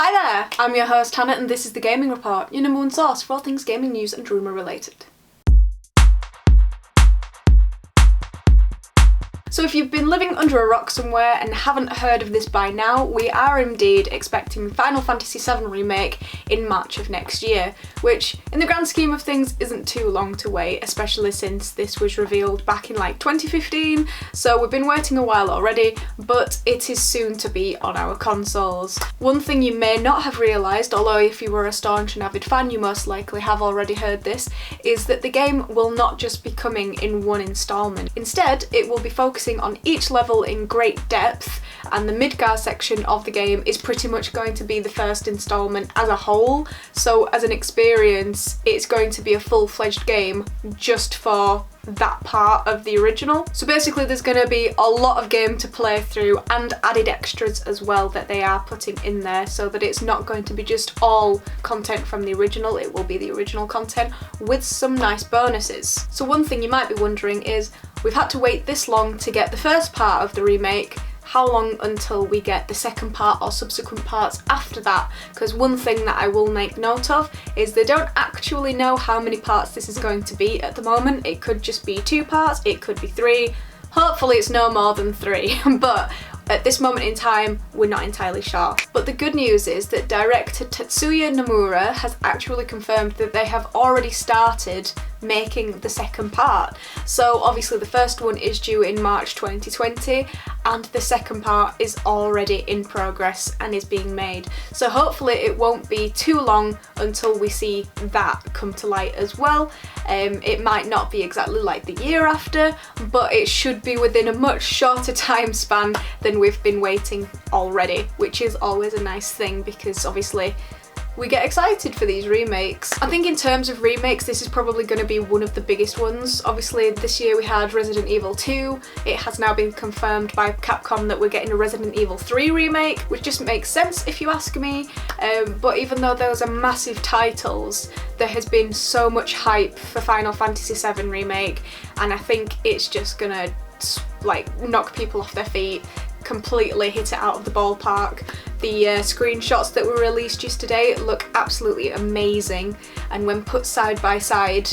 Hi there, I'm your host Hannah and this is The Gaming Report, your number one source for all things gaming news and rumour related. So if you've been living under a rock somewhere and haven't heard of this by now, we are indeed expecting Final Fantasy VII Remake in March of next year, which in the grand scheme of things isn't too long to wait, especially since this was revealed back in 2015, so we've been waiting a while already, but it is soon to be on our consoles. One thing you may not have realised, although if you were a staunch and avid fan you most likely have already heard this, is that the game will not just be coming in one instalment. Instead, it will be focusing on each level in great depth, and the Midgar section of the game is pretty much going to be the first instalment as a whole, so as an experience it's going to be a full-fledged game just for that part of the original. So basically there's going to be a lot of game to play through and added extras as well that they are putting in there, so that it's not going to be just all content from the original, it will be the original content with some nice bonuses. So one thing you might be wondering is, we've had to wait this long to get the first part of the remake, how long until we get the second part or subsequent parts after that? Because one thing that I will make note of is they don't actually know how many parts this is going to be at the moment. It could just be 2 parts, it could be 3, hopefully it's no more than 3, but at this moment in time, we're not entirely sure. But the good news is that director Tetsuya Nomura has actually confirmed that they have already started making the second part. So obviously the first one is due in March 2020 and the second part is already in progress and is being made. So hopefully it won't be too long until we see that come to light as well. It might not be exactly like the year after, but it should be within a much shorter time span than we've been waiting already, which is always a nice thing because obviously we get excited for these remakes. I think in terms of remakes, this is probably going to be one of the biggest ones. Obviously this year we had Resident Evil 2, it has now been confirmed by Capcom that we're getting a Resident Evil 3 remake, which just makes sense if you ask me, but even though those are massive titles, there has been so much hype for Final Fantasy VII Remake, and I think it's just gonna knock people off their feet, completely hit it out of the ballpark. The screenshots that were released yesterday look absolutely amazing, and when put side by side,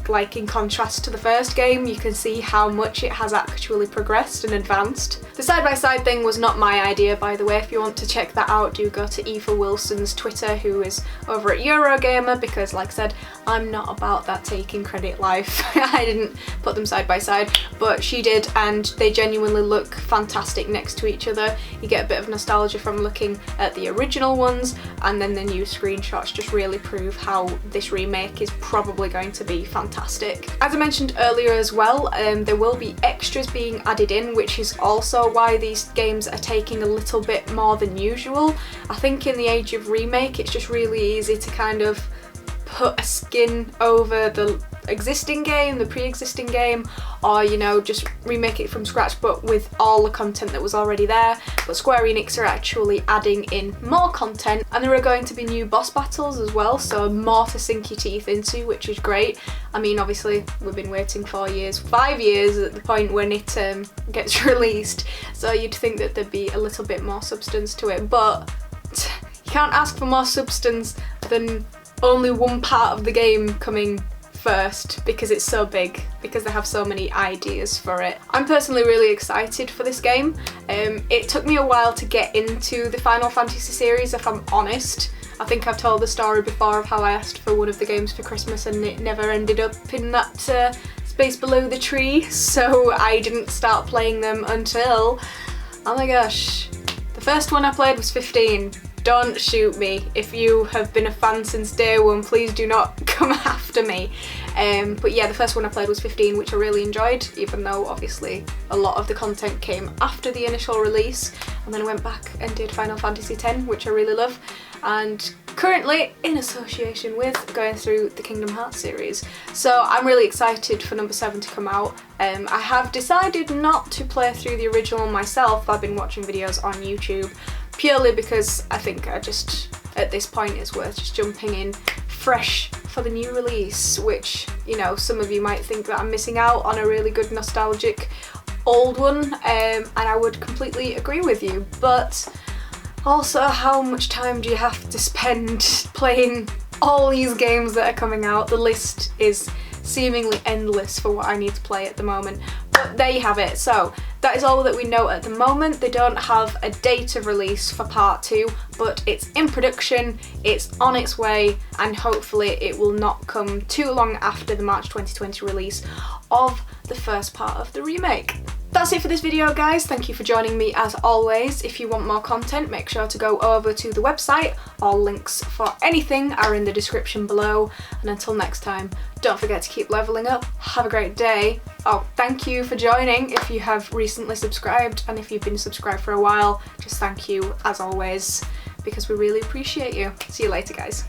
like in contrast to the first game, you can see how much it has actually progressed and advanced. The side by side thing was not my idea, by the way. If you want to check that out, do go to Aoife Wilson's Twitter, who is over at Eurogamer, because like I said, I'm not about that taking credit life. I didn't put them side by side, but she did, and they genuinely look fantastic next to each other. You get a bit of nostalgia from looking at the original ones, and then the new screenshots just really prove how this remake is probably going to be fantastic. As I mentioned earlier as well, there will be extras being added in, which is also why these games are taking a little bit more than usual. I think in the age of remake, it's just really easy to kind of put a skin over the existing game, the pre-existing game, or just remake it from scratch but with all the content that was already there. But Square Enix are actually adding in more content, and there are going to be new boss battles as well, so more to sink your teeth into, which is great. I mean, obviously we've been waiting 4 years, 5 years at the point when it gets released, so you'd think that there'd be a little bit more substance to it, but you can't ask for more substance than only one part of the game coming first, because it's so big, because they have so many ideas for it. I'm personally really excited for this game. It took me a while to get into the Final Fantasy series, if I'm honest. I think I've told the story before of how I asked for one of the games for Christmas and it never ended up in that space below the tree, so I didn't start playing them until, oh my gosh, the first one I played was 15. Don't shoot me. If you have been a fan since day one, please do not come after me. But yeah, the first one I played was 15, which I really enjoyed, even though obviously a lot of the content came after the initial release. And then I went back and did Final Fantasy X, which I really love, and currently in association with going through the Kingdom Hearts series. So I'm really excited for number 7 to come out. I have decided not to play through the original myself. I've been watching videos on YouTube, purely because I think at this point it's worth just jumping in fresh for the new release, which, some of you might think that I'm missing out on a really good nostalgic old one, and I would completely agree with you, but Also, how much time do you have to spend playing all these games that are coming out? The list is seemingly endless for what I need to play at the moment. But there you have it. So that is all that we know at the moment. They don't have a date of release for part 2, but it's in production, it's on its way, and hopefully it will not come too long after the March 2020 release of the first part of the remake. That's it for this video, guys. Thank you for joining me as always. If you want more content, make sure to go over to the website. All links for anything are in the description below. And until next time, don't forget to keep leveling up. Have a great day. Oh, thank you for joining if you have recently subscribed, and if you've been subscribed for a while, just thank you as always, because we really appreciate you. See you later, guys.